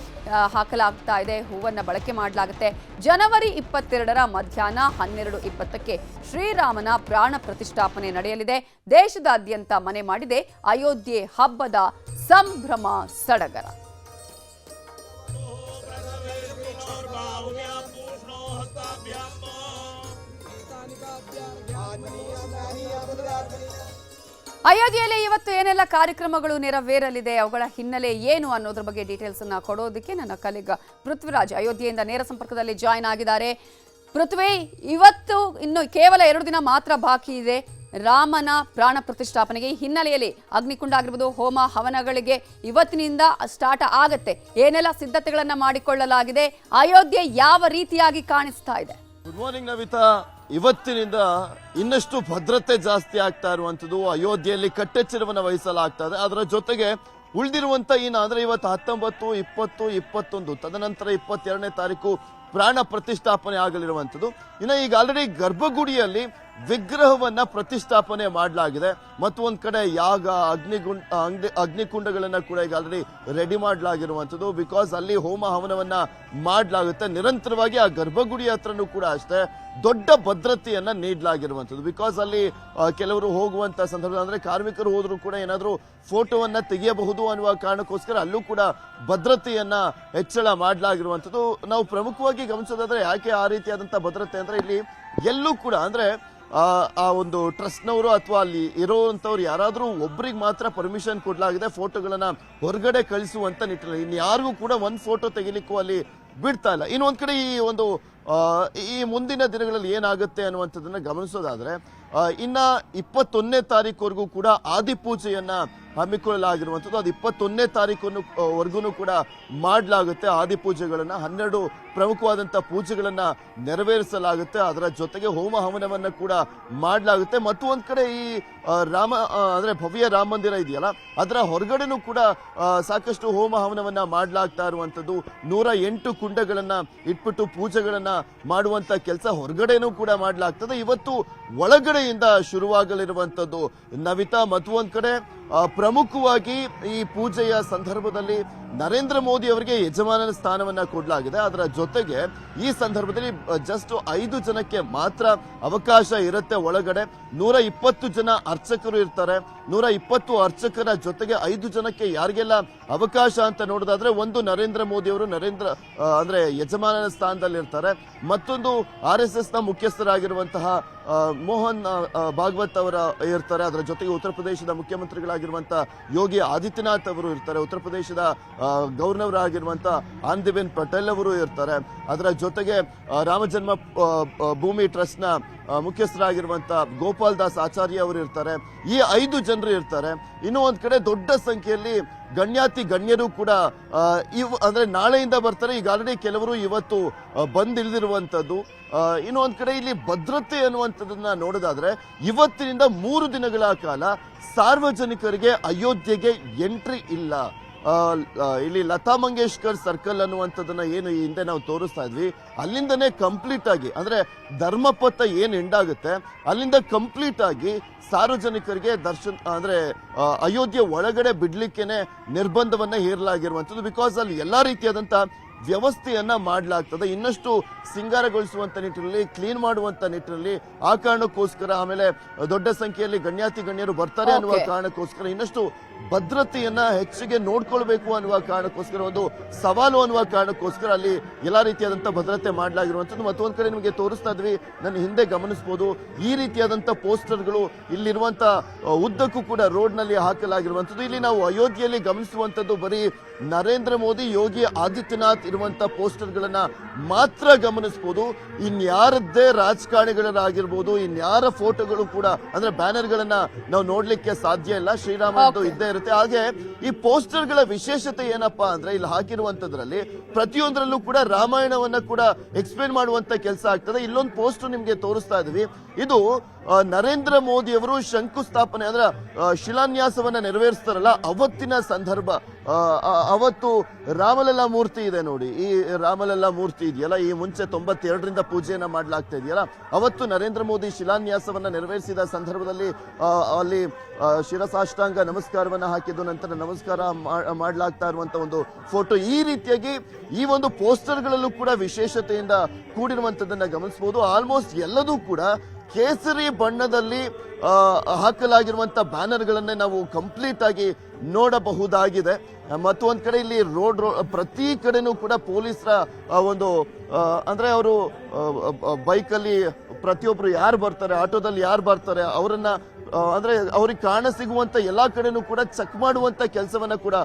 ಹಾಕಲಾಗ್ತಾ ಇದೆ. ಹೂವನ್ನ ಬಳಕೆ ಮಾಡಲಾಗುತ್ತೆ. ಜನವರಿ 22ರ ಮಧ್ಯಾಹ್ನ 12:20ಕ್ಕೆ ಶ್ರೀರಾಮನ ಪ್ರಾಣ ಪ್ರತಿಷ್ಠಾಪನೆ ನಡೆಯಲಿದೆ. ದೇಶದಾದ್ಯಂತ ಮನೆ ಮಾಡಿದೆ ಅಯೋಧ್ಯೆ ಹಬ್ಬದ ಸಂಭ್ರಮ ಸಡಗರ. ಅಯೋಧ್ಯೆಯಲ್ಲಿ ಇವತ್ತು ಏನೆಲ್ಲ ಕಾರ್ಯಕ್ರಮಗಳು ನೆರವೇರಲಿದೆ, ಅವುಗಳ ಹಿನ್ನೆಲೆ ಏನು ಅನ್ನೋದ್ರ ಬಗ್ಗೆ ಡೀಟೇಲ್ಸ್ ಅನ್ನ ಕೊಡೋದಕ್ಕೆ ನನ್ನ ಕಲೀಗ ಪೃಥ್ವಿರಾಜ್ ಅಯೋಧ್ಯೆಯಿಂದ ನೇರ ಸಂಪರ್ಕದಲ್ಲಿ ಜಾಯ್ನ್ ಆಗಿದ್ದಾರೆ. ಪೃಥ್ವಿ, ಇವತ್ತು ಇನ್ನು ಕೇವಲ 2 ದಿನ ಮಾತ್ರ ಬಾಕಿ ಇದೆ ರಾಮನ ಪ್ರಾಣ ಪ್ರತಿಷ್ಠಾಪನೆಗೆ. ಈ ಹಿನ್ನೆಲೆಯಲ್ಲಿ ಅಗ್ನಿಕುಂಡ ಆಗಿರ್ಬೋದು, ಹೋಮ ಹವನಗಳಿಗೆ ಇವತ್ತಿನಿಂದ ಸ್ಟಾರ್ಟ್ ಆಗತ್ತೆ. ಏನೆಲ್ಲ ಸಿದ್ಧತೆಗಳನ್ನ ಮಾಡಿಕೊಳ್ಳಲಾಗಿದೆ, ಅಯೋಧ್ಯೆ ಯಾವ ರೀತಿಯಾಗಿ ಕಾಣಿಸ್ತಾ ಇದೆ? Good morning Navita. ಇವತ್ತಿನಿಂದ ಇನ್ನಷ್ಟು ಭದ್ರತೆ ಜಾಸ್ತಿ ಆಗ್ತಾ ಇರುವಂತದ್ದು, ಅಯೋಧ್ಯೆಯಲ್ಲಿ ಕಟ್ಟೆಚ್ಚರವನ್ನು ವಹಿಸಲಾಗ್ತಾ ಇದೆ. ಅದರ ಜೊತೆಗೆ ಉಳಿದಿರುವಂತ ಅಂದ್ರೆ ಇವತ್ತು 19, 20, 21 ತದನಂತರ 22ನೇ ತಾರೀಕು ಪ್ರಾಣ ಪ್ರತಿಷ್ಠಾಪನೆ ಆಗಲಿರುವಂತದ್ದು. ಇನ್ನು ಈಗ ಆಲ್ರೆಡಿ ಗರ್ಭಗುಡಿಯಲ್ಲಿ ವಿಗ್ರಹವನ್ನ ಪ್ರತಿಷ್ಠಾಪನೆ ಮಾಡಲಾಗಿದೆ. ಮತ್ತು ಒಂದ್ ಕಡೆ ಯಾಗ ಅಗ್ನಿಕುಂಡಗಳನ್ನ ಕೂಡ ಈಗ ಆಲ್ರೆಡಿ ರೆಡಿ ಮಾಡಲಾಗಿರುವಂತದ್ದು. ಬಿಕಾಸ್ ಅಲ್ಲಿ ಹೋಮ ಹವನವನ್ನ ಮಾಡಲಾಗುತ್ತೆ ನಿರಂತರವಾಗಿ. ಆ ಗರ್ಭಗುಡಿ ಹತ್ರನೂ ಕೂಡ ಅಷ್ಟೇ ದೊಡ್ಡ ಭದ್ರತೆಯನ್ನ ನೀಡಲಾಗಿರುವಂತದ್ದು. ಬಿಕಾಸ್ ಅಲ್ಲಿ ಕೆಲವರು ಹೋಗುವಂತ ಸಂದರ್ಭ ಅಂದ್ರೆ ಕಾರ್ಮಿಕರು ಹೋದ್ರು ಕೂಡ ಏನಾದ್ರೂ ಫೋಟೋವನ್ನ ತೆಗೆಯಬಹುದು ಅನ್ನುವ ಕಾರಣಕ್ಕೋಸ್ಕರ ಅಲ್ಲೂ ಕೂಡ ಭದ್ರತೆಯನ್ನ ಹೆಚ್ಚಳ ಮಾಡಲಾಗಿರುವಂತದ್ದು. ನಾವು ಪ್ರಮುಖವಾಗಿ ಗಮನಿಸೋದಾದ್ರೆ ಯಾಕೆ ಆ ರೀತಿಯಾದಂತಹ ಭದ್ರತೆ ಅಂದ್ರೆ ಇಲ್ಲಿ ಎಲ್ಲೂ ಕೂಡ ಅಂದ್ರೆ ಆ ಒಂದು ಟ್ರಸ್ಟ್ನವರು ಅಥವಾ ಅಲ್ಲಿ ಇರುವಂತವ್ರು ಯಾರಾದ್ರೂ ಒಬ್ಬರಿಗೆ ಮಾತ್ರ ಪರ್ಮಿಷನ್ ಕೊಡಲಾಗಿದೆ ಫೋಟೋಗಳನ್ನ ಹೊರಗಡೆ ಕಳಿಸುವಂತ ನಿಟ್ಟಿನಲ್ಲಿ. ಇನ್ನು ಯಾರಿಗೂ ಕೂಡ ಒಂದ್ ಫೋಟೋ ತೆಗಿಲಿಕ್ಕೂ ಅಲ್ಲಿ ಬಿಡ್ತಾ ಇಲ್ಲ. ಇನ್ನೊಂದ್ ಕಡೆ ಈ ಮುಂದಿನ ದಿನಗಳಲ್ಲಿ ಏನಾಗುತ್ತೆ ಅನ್ನುವಂಥದ್ದನ್ನ ಗಮನಿಸೋದಾದ್ರೆ ಇನ್ನ 21ನೇ ತಾರೀಕುವರೆಗೂ ಕೂಡ ಆದಿಪೂಜೆಯನ್ನ ಹಮ್ಮಿಕೊಳ್ಳಲಾಗಿರುವಂಥದ್ದು. ಅದು 21ನೇ ತಾರೀಕುವರೆಗೂ ಕೂಡ ಮಾಡಲಾಗುತ್ತೆ ಆದಿಪೂಜೆಗಳನ್ನ. 12 ಪ್ರಮುಖವಾದಂತಹ ಪೂಜೆಗಳನ್ನ ನೆರವೇರಿಸಲಾಗುತ್ತೆ. ಅದರ ಜೊತೆಗೆ ಹೋಮ ಹವನವನ್ನ ಕೂಡ ಮಾಡಲಾಗುತ್ತೆ. ಮತ್ತು ಒಂದ್ ಕಡೆ ಈ ಅಂದ್ರೆ ಭವ್ಯ ರಾಮ ಮಂದಿರ ಇದೆಯಲ್ಲ ಅದರ ಹೊರಗಡೆನೂ ಕೂಡ ಸಾಕಷ್ಟು ಹೋಮ ಹವನವನ್ನ ಮಾಡಲಾಗ್ತಾ ಇರುವಂತದ್ದು. 108 ಕುಂಡಗಳನ್ನ ಇಟ್ಬಿಟ್ಟು ಪೂಜೆಗಳನ್ನ ಮಾಡುವಂತ ಕೆಲಸ ಹೊರಗಡೆನೂ ಕೂಡ ಮಾಡಲಾಗ್ತದೆ. ಇವತ್ತು ಒಳಗಡೆಯಿಂದ ಶುರುವಾಗಲಿರುವಂತದ್ದು ನವಿತಾ. ಮತ್ತು ಒಂದ್ ಕಡೆ ಪ್ರಮುಖವಾಗಿ ಈ ಪೂಜೆಯ ಸಂದರ್ಭದಲ್ಲಿ ನರೇಂದ್ರ ಮೋದಿ ಅವರಿಗೆ ಯಜಮಾನನ ಸ್ಥಾನವನ್ನ ಕೊಡಲಾಗಿದೆ. ಅದರ ಜೊತೆಗೆ ಈ ಸಂದರ್ಭದಲ್ಲಿ ಜಸ್ಟ್ 5 ಜನಕ್ಕೆ ಮಾತ್ರ ಅವಕಾಶ ಇರುತ್ತೆ ಒಳಗಡೆ. 120 ಜನ ಅರ್ಚಕರು ಇರ್ತಾರೆ. 120 ಅರ್ಚಕರ ಜೊತೆಗೆ 5 ಜನಕ್ಕೆ ಯಾರಿಗೆಲ್ಲ ಅವಕಾಶ ಅಂತ ನೋಡೋದಾದ್ರೆ, ಒಂದು ನರೇಂದ್ರ ಮೋದಿ ಅವರು ಅಂದ್ರೆ ಯಜಮಾನನ ಸ್ಥಾನದಲ್ಲಿ ಇರ್ತಾರೆ. ಮತ್ತೊಂದು RSS ನ ಮುಖ್ಯಸ್ಥರಾಗಿರುವಂತಹ ಮೋಹನ್ ಭಾಗವತ್ ಅವರ ಇರ್ತಾರೆ. ಅದರ ಜೊತೆಗೆ ಉತ್ತರ ಪ್ರದೇಶದ ಮುಖ್ಯಮಂತ್ರಿಗಳಾಗಿರುವಂತಹ ಯೋಗಿ ಆದಿತ್ಯನಾಥ್ ಅವರು ಇರ್ತಾರೆ. ಉತ್ತರ ಪ್ರದೇಶದ ಗವರ್ನರ್ ಆಗಿರುವಂತಹ ಆನಂದಿಬೆನ್ ಪಟೇಲ್ ಅವರು ಇರ್ತಾರೆ. ಅದರ ಜೊತೆಗೆ ರಾಮ ಜನ್ಮ ಭೂಮಿ ಟ್ರಸ್ಟ್ ನ ಮುಖ್ಯಸ್ಥರಾಗಿರುವಂತಹ ಗೋಪಾಲ್ ದಾಸ್ ಆಚಾರ್ಯ ಅವರು ಇರ್ತಾರೆ. ಈ 5 ಜನರು ಇರ್ತಾರೆ. ಇನ್ನು ಒಂದ್ ಕಡೆ ದೊಡ್ಡ ಸಂಖ್ಯೆಯಲ್ಲಿ ಗಣ್ಯರು ಕೂಡ ಅಂದ್ರೆ ನಾಳೆಯಿಂದ ಬರ್ತಾರೆ. ಈಗ ಆಲ್ರೆಡಿ ಕೆಲವರು ಇವತ್ತು ಬಂದಿಳಿದಿರುವಂತದ್ದು. ಇನ್ನು ಒಂದ್ ಕಡೆ ಇಲ್ಲಿ ಭದ್ರತೆ ಅನ್ನುವಂಥದ್ದನ್ನ ನೋಡೋದಾದ್ರೆ ಇವತ್ತಿನಿಂದ 3 ದಿನಗಳ ಕಾಲ ಸಾರ್ವಜನಿಕರಿಗೆ ಅಯೋಧ್ಯೆಗೆ ಎಂಟ್ರಿ ಇಲ್ಲ. ಇಲ್ಲಿ ಲತಾ ಮಂಗೇಶ್ಕರ್ ಸರ್ಕಲ್ ಅನ್ನುವಂಥದ್ದನ್ನ ಏನು ಈ ಹಿಂದೆ ನಾವು ತೋರಿಸ್ತಾ ಇದ್ವಿ, ಅಲ್ಲಿಂದನೇ ಕಂಪ್ಲೀಟ್ ಆಗಿ ಅಂದ್ರೆ ಧರ್ಮಪಥ ಏನ್ ಎಂಡಾಗುತ್ತೆ ಅಲ್ಲಿಂದ ಕಂಪ್ಲೀಟ್ ಆಗಿ ಸಾರ್ವಜನಿಕರಿಗೆ ಅಂದ್ರೆ ಅಯೋಧ್ಯೆ ಒಳಗಡೆ ಬಿಡ್ಲಿಕ್ಕೇನೆ ನಿರ್ಬಂಧವನ್ನ ಹೇರಲಾಗಿರುವಂಥದ್ದು. ಬಿಕಾಸ್ ಅಲ್ಲಿ ಎಲ್ಲಾ ರೀತಿಯಾದಂತ ವ್ಯವಸ್ಥೆಯನ್ನ ಮಾಡಲಾಗ್ತದೆ. ಇನ್ನಷ್ಟು ಸಿಂಗಾರಗೊಳಿಸುವಂತ ನಿಟ್ಟಿನಲ್ಲಿ, ಕ್ಲೀನ್ ಮಾಡುವಂತ ನಿಟ್ಟಿನಲ್ಲಿ, ಆ ಕಾರಣಕ್ಕೋಸ್ಕರ ಆಮೇಲೆ ದೊಡ್ಡ ಸಂಖ್ಯೆಯಲ್ಲಿ ಗಣ್ಯರು ಬರ್ತಾರೆ ಅನ್ನುವ ಕಾರಣಕ್ಕೋಸ್ಕರ ಇನ್ನಷ್ಟು ಭದ್ರತೆಯನ್ನ ಹೆಚ್ಚಿಗೆ ನೋಡ್ಕೊಳ್ಬೇಕು ಅನ್ನುವ ಕಾರಣಕ್ಕೋಸ್ಕರ, ಒಂದು ಸವಾಲು ಅನ್ನುವ ಕಾರಣಕ್ಕೋಸ್ಕರ ಅಲ್ಲಿ ಎಲ್ಲಾ ರೀತಿಯಾದಂತ ಭದ್ರತೆ ಮಾಡಲಾಗಿರುವಂತದ್ದು. ಮತ್ತೊಂದ್ ಕಡೆ ನಿಮಗೆ ತೋರಿಸ್ತಾ ಇದ್ವಿ, ನನ್ನ ಹಿಂದೆ ಗಮನಿಸಬಹುದು ಈ ರೀತಿಯಾದಂತ ಪೋಸ್ಟರ್ಗಳು ಇಲ್ಲಿರುವಂತ ಉದ್ದಕ್ಕೂ ಕೂಡ ರೋಡ್ ನಲ್ಲಿ ಹಾಕಲಾಗಿರುವಂತದ್ದು. ಇಲ್ಲಿ ನಾವು ಅಯೋಧ್ಯೆಯಲ್ಲಿ ಗಮನಿಸುವಂತದ್ದು ಬರೀ ನರೇಂದ್ರ ಮೋದಿ, ಯೋಗಿ ಆದಿತ್ಯನಾಥ್ ಇರುವಂತ ಪೋಸ್ಟರ್ ಗಳನ್ನ ಮಾತ್ರ ಗಮನಿಸಬಹುದು. ಇನ್ಯಾರದ್ದೇ ರಾಜಕಾರಣಿಗಳಾಗಿರ್ಬೋದು, ಇನ್ಯಾರ ಫೋಟೋಗಳು ಕೂಡ ಅಂದ್ರೆ ಬ್ಯಾನರ್ ಗಳನ್ನ ನಾವು ನೋಡ್ಲಿಕ್ಕೆ ಸಾಧ್ಯ ಇಲ್ಲ. ಶ್ರೀರಾಮಂದು ಇದ್ದೇ ಇರುತ್ತೆ. ಹಾಗೆ ಈ ಪೋಸ್ಟರ್ ಗಳ ವಿಶೇಷತೆ ಏನಪ್ಪಾ ಅಂದ್ರೆ ಇಲ್ಲಿ ಹಾಕಿರುವಂತದ್ರಲ್ಲಿ ಪ್ರತಿಯೊಂದರಲ್ಲೂ ಕೂಡ ರಾಮಾಯಣವನ್ನ ಕೂಡ ಎಕ್ಸ್ಪ್ಲೇನ್ ಮಾಡುವಂತ ಕೆಲಸ ಆಗ್ತದೆ. ಇಲ್ಲೊಂದು ಪೋಸ್ಟ್ ನಿಮ್ಗೆ ತೋರಿಸ್ತಾ ಇದೀವಿ. ಇದು ನರೇಂದ್ರ ಮೋದಿ ಅವರು ಶಂಕುಸ್ಥಾಪನೆ ಅಂದ್ರೆ ಶಿಲಾನ್ಯಾಸವನ್ನ ನೆರವೇರಿಸ್ತಾರಲ್ಲ ಅವತ್ತಿನ ಸಂದರ್ಭ. ಅವತ್ತು ರಾಮಲಲ್ಲಾ ಮೂರ್ತಿ ಇದೆ ನೋಡಿ, ಈ ರಾಮಲಲ್ಲಾ ಮೂರ್ತಿ ಇದೆಯಲ್ಲ, ಈ ಮುಂಚೆ 92ರಿಂದ ಪೂಜೆಯನ್ನ ಮಾಡ್ಲಾಗ್ತಾ ಇದೆಯಲ್ಲ, ಅವತ್ತು ನರೇಂದ್ರ ಮೋದಿ ಶಿಲಾನ್ಯಾಸವನ್ನ ನೆರವೇರಿಸಿದ ಸಂದರ್ಭದಲ್ಲಿ ಅಲ್ಲಿ ಶಿರಸಾಷ್ಟಾಂಗ ನಮಸ್ಕಾರವನ್ನ ಹಾಕಿದ್ದು, ನಂತರ ನಮಸ್ಕಾರ ಮಾಡ್ಲಾಗ್ತಾ ಇರುವಂತ ಒಂದು ಫೋಟೋ. ಈ ರೀತಿಯಾಗಿ ಈ ಒಂದು ಪೋಸ್ಟರ್ಗಳಲ್ಲೂ ಕೂಡ ವಿಶೇಷತೆಯಿಂದ ಕೂಡಿರುವಂತದನ್ನ ಗಮನಿಸಬಹುದು. ಆಲ್ಮೋಸ್ಟ್ ಎಲ್ಲದೂ ಕೂಡ ಕೇಸರಿ ಬಣ್ಣದಲ್ಲಿ ಹಾಕಲಾಗಿರುವಂತ ಬ್ಯಾನರ್ಗಳನ್ನೇ ನಾವು ಕಂಪ್ಲೀಟ್ ಆಗಿ ನೋಡಬಹುದಾಗಿದೆ. ಮತ್ತು ಒಂದ್ ಕಡೆ ಇಲ್ಲಿ ರೋಡ್ ಪ್ರತಿ ಕಡೆನೂ ಕೂಡ ಪೊಲೀಸರ ಒಂದು ಅಂದ್ರೆ ಅವರು ಬೈಕಲ್ಲಿ ಪ್ರತಿಯೊಬ್ರು ಯಾರು ಬರ್ತಾರೆ, ಆಟೋದಲ್ಲಿ ಯಾರು ಬರ್ತಾರೆ ಅವರನ್ನ ಅಂದ್ರೆ ಅವ್ರಿಗೆ ಕಾಣ ಸಿಗುವಂತ ಎಲ್ಲಾ ಕಡೆನೂ ಕೂಡ ಚೆಕ್ ಮಾಡುವಂತ ಕೆಲಸವನ್ನ ಕೂಡ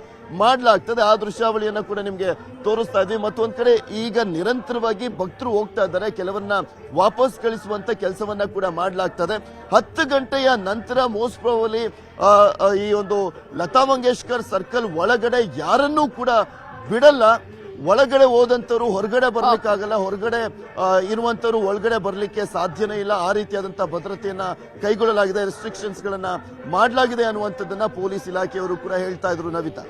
ಮಾಡ್ಲಾಗ್ತದೆ. ಆ ದೃಶ್ಯಾವಳಿಯನ್ನ ಕೂಡ ನಿಮ್ಗೆ ತೋರಿಸ್ತಾ ಇದ್ವಿ. ಮತ್ತೊಂದ್ ಕಡೆ ಈಗ ನಿರಂತರವಾಗಿ ಭಕ್ತರು ಹೋಗ್ತಾ ಇದ್ದಾರೆ, ಕೆಲವರನ್ನ ವಾಪಸ್ ಕಳಿಸುವಂತ ಕೆಲಸವನ್ನ ಕೂಡ ಮಾಡ್ಲಾಗ್ತದೆ. 10 ಗಂಟೆಯ ನಂತರ ಮೋಸ್ಟ್ ಪ್ರಾಬಲಿ ಈ ಒಂದು ಲತಾ ಮಂಗೇಶ್ಕರ್ ಸರ್ಕಲ್ ಒಳಗಡೆ ಯಾರನ್ನೂ ಕೂಡ ಬಿಡಲ್ಲ. ಒಳಗಡೆ ಹೋದಂತವ್ರು ಹೊರಗಡೆ ಬರ್ಲಿಕ್ಕಾಗಲ್ಲ, ಹೊರಗಡೆ ಇರುವಂತವ್ರು ಒಳಗಡೆ ಬರ್ಲಿಕ್ಕೆ ಸಾಧ್ಯನೇ ಇಲ್ಲ. ಆ ರೀತಿಯಾದಂತಹ ಭದ್ರತೆಯನ್ನ ಕೈಗೊಳ್ಳಲಾಗಿದೆ, ರೆಸ್ಟ್ರಿಕ್ಷನ್ಸ್ ಗಳನ್ನ ಮಾಡಲಾಗಿದೆ ಅನ್ನುವಂಥದ್ದನ್ನ ಪೊಲೀಸ್ ಇಲಾಖೆಯವರು ಕೂಡ ಹೇಳ್ತಾ ಇದ್ರು. ನವಿತಾ,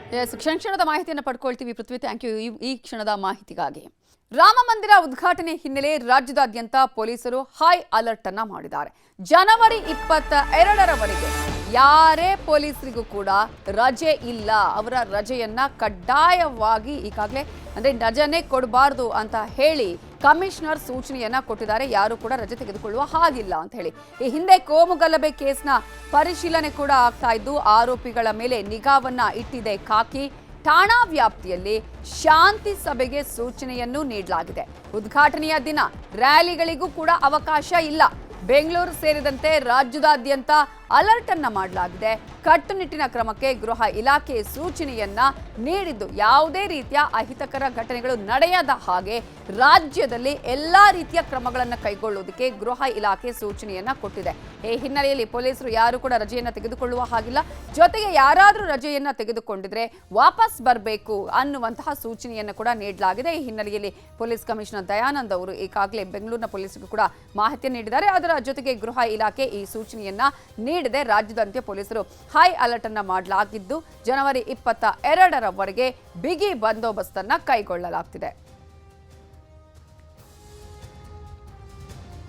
ಕ್ಷಣದ ಮಾಹಿತಿಯನ್ನು ಪಡ್ಕೊಳ್ತೀವಿ. ಪೃಥ್ವಿ, ಥ್ಯಾಂಕ್ ಯು ಈ ಕ್ಷಣದ ಮಾಹಿತಿಗಾಗಿ. ರಾಮ ಮಂದಿರ ಉದ್ಘಾಟನೆ ಹಿನ್ನೆಲೆ ರಾಜ್ಯದಾದ್ಯಂತ ಪೊಲೀಸರು ಹೈ ಅಲರ್ಟ್ ಅನ್ನ ಮಾಡಿದ್ದಾರೆ. ಜನವರಿ 22ರವರೆಗೆ ಯಾರೇ ಪೊಲೀಸರಿಗೂ ಕೂಡ ರಜೆ ಇಲ್ಲ. ಅವರ ರಜೆಯನ್ನ ಕಡ್ಡಾಯವಾಗಿ ಈಗಾಗಲೇ ಅಂದ್ರೆ ರಜೆನೇ ಕೊಡಬಾರ್ದು ಅಂತ ಹೇಳಿ ಕಮಿಷನರ್ ಸೂಚನೆಯನ್ನ ಕೊಟ್ಟಿದ್ದಾರೆ. ಯಾರು ಕೂಡ ರಜೆ ತೆಗೆದುಕೊಳ್ಳುವ ಹಾಗಿಲ್ಲ ಅಂತ ಹೇಳಿ. ಈ ಹಿಂದೆ ಕೋಮುಗಲಭೆ ಕೇಸ್ನ ಪರಿಶೀಲನೆ ಕೂಡ ಆಗ್ತಾ ಇದ್ದು ಆರೋಪಿಗಳ ಮೇಲೆ ನಿಗಾವನ್ನ ಇಟ್ಟಿದೆ ಖಾಕಿ. ಠಾಣಾ ವ್ಯಾಪ್ತಿಯಲ್ಲಿ ಶಾಂತಿ ಸಭೆಗೆ ಸೂಚನೆಯನ್ನು ನೀಡಲಾಗಿದೆ. ಉದ್ಘಾಟನೆಯ ದಿನ ರ್ಯಾಲಿಗಳಿಗೂ ಕೂಡ ಅವಕಾಶ ಇಲ್ಲ. ಬೆಂಗಳೂರು ಸೇರಿದಂತೆ ರಾಜ್ಯದಾದ್ಯಂತ ಅಲರ್ಟ್ ಅನ್ನ ಮಾಡಲಾಗಿದೆ. ಕಟ್ಟುನಿಟ್ಟಿನ ಕ್ರಮಕ್ಕೆ ಗೃಹ ಇಲಾಖೆ ಸೂಚನೆಯನ್ನ ನೀಡಿದ್ದು ಯಾವುದೇ ರೀತಿಯ ಅಹಿತಕರ ಘಟನೆಗಳು ನಡೆಯದ ಹಾಗೆ ರಾಜ್ಯದಲ್ಲಿ ಎಲ್ಲಾ ರೀತಿಯ ಕ್ರಮಗಳನ್ನು ಕೈಗೊಳ್ಳುವುದಕ್ಕೆ ಗೃಹ ಇಲಾಖೆ ಸೂಚನೆಯನ್ನ ಕೊಟ್ಟಿದೆ. ಈ ಹಿನ್ನೆಲೆಯಲ್ಲಿ ಪೊಲೀಸರು ಯಾರು ಕೂಡ ರಜೆಯನ್ನ ತೆಗೆದುಕೊಳ್ಳುವ ಹಾಗಿಲ್ಲ. ಜೊತೆಗೆ ಯಾರಾದರೂ ರಜೆಯನ್ನ ತೆಗೆದುಕೊಂಡಿದ್ರೆ ವಾಪಸ್ ಬರಬೇಕು ಅನ್ನುವಂತಹ ಸೂಚನೆಯನ್ನು ಕೂಡ ನೀಡಲಾಗಿದೆ. ಈ ಹಿನ್ನೆಲೆಯಲ್ಲಿ ಪೊಲೀಸ್ ಕಮಿಷನರ್ ದಯಾನಂದ್ ಅವರು ಈಗಾಗಲೇ ಬೆಂಗಳೂರಿನ ಪೊಲೀಸರಿಗೂ ಕೂಡ ಮಾಹಿತಿ ನೀಡಿದ್ದಾರೆ. ಅದರ ಜೊತೆಗೆ ಗೃಹ ಇಲಾಖೆ ಈ ಸೂಚನೆಯನ್ನ ನೀಡಿದೆ. ರಾಜ್ಯದಾದ್ಯಂತ ಪೊಲೀಸರು ಹೈ ಅಲರ್ಟ್ ಅನ್ನ ಮಾಡಲಾಗಿದ್ದು ಜನವರಿ 22ರವರೆಗೆ ಬಿಗಿ ಬಂದೋಬಸ್ತ್ ಅನ್ನ ಕೈಗೊಳ್ಳಲಾಗ್ತಿದೆ.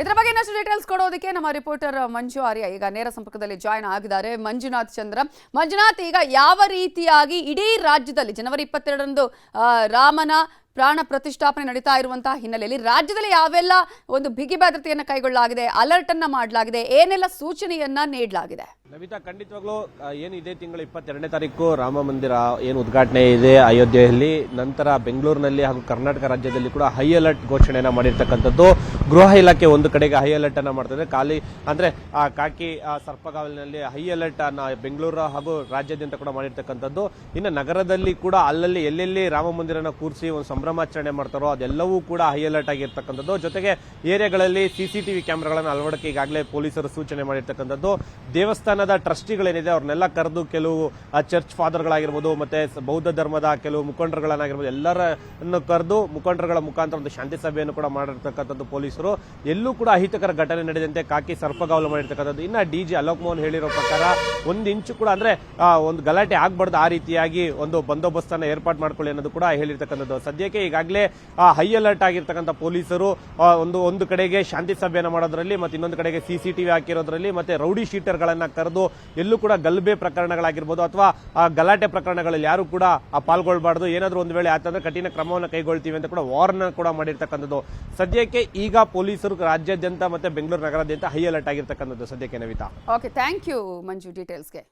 ಇದರ ಬಗ್ಗೆ ಇನ್ನಷ್ಟು ಡೀಟೇಲ್ಸ್ ಕೊಡೋದಕ್ಕೆ ನಮ್ಮ ರಿಪೋರ್ಟರ್ ಮಂಜು ಆರ್ಯ ಈಗ ನೇರ ಸಂಪರ್ಕದಲ್ಲಿ ಜಾಯ್ನ್ ಆಗಿದ್ದಾರೆ. ಮಂಜುನಾಥ್ ಚಂದ್ರ, ಮಂಜುನಾಥ್, ಈಗ ಯಾವ ರೀತಿಯಾಗಿ ಇಡೀ ರಾಜ್ಯದಲ್ಲಿ ಜನವರಿ 22ರಂದು ರಾಮನ ಪ್ರಾಣ ಪ್ರತಿಷ್ಠಾಪನೆ ನಡೀತಾ ಇರುವಂತಹ ಹಿನ್ನೆಲೆಯಲ್ಲಿ ರಾಜ್ಯದಲ್ಲಿ ಯಾವೆಲ್ಲ ಒಂದು ಬಿಗಿ ಭದ್ರತೆಯನ್ನು ಕೈಗೊಳ್ಳಲಾಗಿದೆ, ಅಲರ್ಟ್ ಅನ್ನ ಮಾಡಲಾಗಿದೆ, ಏನೆಲ್ಲ ಸೂಚನೆಯನ್ನ ನೀಡಲಾಗಿದೆ? ನವಿತಾ, ಖಂಡಿತವಾಗ್ಲೂ ಏನು ಇದೇ ತಿಂಗಳು 22ನೇ ತಾರೀಕು ರಾಮ ಮಂದಿರ ಏನು ಉದ್ಘಾಟನೆ ಇದೆ ಅಯೋಧ್ಯೆಯಲ್ಲಿ, ನಂತರ ಬೆಂಗಳೂರಿನಲ್ಲಿ ಹಾಗೂ ಕರ್ನಾಟಕ ರಾಜ್ಯದಲ್ಲಿ ಕೂಡ ಹೈ ಅಲರ್ಟ್ ಘೋಷಣೆಯನ್ನ ಮಾಡಿರ್ತಕ್ಕಂಥದ್ದು. ಗೃಹ ಇಲಾಖೆ ಒಂದು ಕಡೆಗೆ ಹೈ ಅಲರ್ಟ್ ಅನ್ನ ಮಾಡ್ತದೆ. ಅಂದ್ರೆ ಕಾಕಿ ಸರ್ಪಗಾವಲಿನಲ್ಲಿ ಹೈ ಅಲರ್ಟ್ ಅನ್ನ ಬೆಂಗಳೂರು ಹಾಗೂ ರಾಜ್ಯಾದ್ಯಂತ ಕೂಡ ಮಾಡಿರ್ತಕ್ಕಂಥದ್ದು. ಇನ್ನು ನಗರದಲ್ಲಿ ಕೂಡ ಅಲ್ಲಲ್ಲಿ ಎಲ್ಲೆಲ್ಲಿ ರಾಮ ಮಂದಿರನ ಕೂರಿಸಿ ಒಂದು ಸಂಭ್ರಮಾಚರಣೆ ಮಾಡ್ತಾರೋ ಅದೆಲ್ಲವೂ ಕೂಡ ಹೈ ಅಲರ್ಟ್ ಆಗಿರ್ತಕ್ಕಂಥದ್ದು. ಜೊತೆಗೆ ಏರಿಯಾಗಳಲ್ಲಿ ಸಿಸಿಟಿವಿ ಕ್ಯಾಮೆರಾಗಳನ್ನು ಅಳವಡಿಕೆ ಈಗಾಗಲೇ ಪೊಲೀಸರು ಸೂಚನೆ ಮಾಡಿರ್ತಕ್ಕಂಥದ್ದು. ದೇವಸ್ಥಾನದ ಟ್ರಸ್ಟಿಗಳೇನಿದೆ ಅವ್ರನ್ನೆಲ್ಲ ಕರೆದು ಕೆಲವು ಚರ್ಚ್ ಫಾದರ್ಗಳಾಗಿರ್ಬೋದು ಮತ್ತೆ ಬೌದ್ಧ ಧರ್ಮದ ಕೆಲವು ಮುಖಂಡರುಗಳನ್ನಾಗಿರ್ಬೋದು ಎಲ್ಲರನ್ನು ಕರೆದು ಮುಖಂಡರುಗಳ ಮುಖಾಂತರ ಒಂದು ಶಾಂತಿ ಸಭೆಯನ್ನು ಕೂಡ ಮಾಡಿರ್ತಕ್ಕಂಥದ್ದು ಪೊಲೀಸರು. ಎಲ್ಲೂ ಕೂಡ ಅಹಿತಕರ ಘಟನೆ ನಡೆದಂತೆ ಕಾಕಿ ಸರ್ಪಗಾವಲು ಮಾಡಿರ್ತಕ್ಕಂಥದ್ದು. ಇನ್ನು ಡಿಜಿ ಅಲೋಕ್ ಮೋಹನ್ ಹೇಳಿರೋ ಪ್ರಕಾರ 1 ಇಂಚು ಕೂಡ ಅಂದ್ರೆ ಒಂದು ಗಲಾಟೆ ಆಗ್ಬಾರ್ದು, ಆ ರೀತಿಯಾಗಿ ಒಂದು ಬಂದೋಬಸ್ತನ್ನ ಏರ್ಪಾಡು ಮಾಡ್ಕೊಳ್ಳಿ ಅನ್ನೋದು ಕೂಡ ಹೇಳಿರ್ತಕ್ಕಂಥದ್ದು. ಸದ್ಯಕ್ಕೆ ಈಗಾಗಲೇ ಹೈ ಅಲರ್ಟ್ ಆಗಿರ್ತಕ್ಕಂಥ ಪೊಲೀಸರು ಒಂದು ಕಡೆಗೆ ಶಾಂತಿ ಸಭೆಯನ್ನು ಮಾಡೋದ್ರಲ್ಲಿ ಮತ್ತೆ ಇನ್ನೊಂದು ಕಡೆಗೆ ಸಿಸಿಟಿವಿ ಹಾಕಿರೋದ್ರಲ್ಲಿ ಮತ್ತೆ ರೌಡಿ ಶೀಟರ್ಗಳನ್ನ ಕರೆದು ಎಲ್ಲೂ ಕೂಡ ಗಲಭೆ ಪ್ರಕರಣಗಳಾಗಿರ್ಬೋದು ಅಥವಾ ಗಲಾಟೆ ಪ್ರಕರಣಗಳಲ್ಲಿ ಯಾರು ಕೂಡ ಪಾಲ್ಗೊಳ್ಬಾರ್ದು, ಏನಾದ್ರೂ ಒಂದು ವೇಳೆ ಆತಂದ್ರೆ ಕಠಿಣ ಕ್ರಮವನ್ನು ಕೈಗೊಳ್ತೀವಿ ಅಂತ ಕೂಡ ವಾರ್ನ್ ಕೂಡ ಮಾಡಿರ್ತಕ್ಕಂಥದ್ದು. ಸದ್ಯಕ್ಕೆ ಈಗ ಪೊಲೀಸರು ರಾಜ್ಯಾದ್ಯಂತ ಮತ್ತೆ ಬೆಂಗಳೂರು ನಗರಾದ್ಯಂತ ಹೈ ಅಲರ್ಟ್ ಆಗಿರ್ತಕ್ಕಂಥದ್ದು ಸದ್ಯಕ್ಕೆ. Navita, okay, thank you Manju ಡೀಟೇಲ್ಸ್ಗೆ.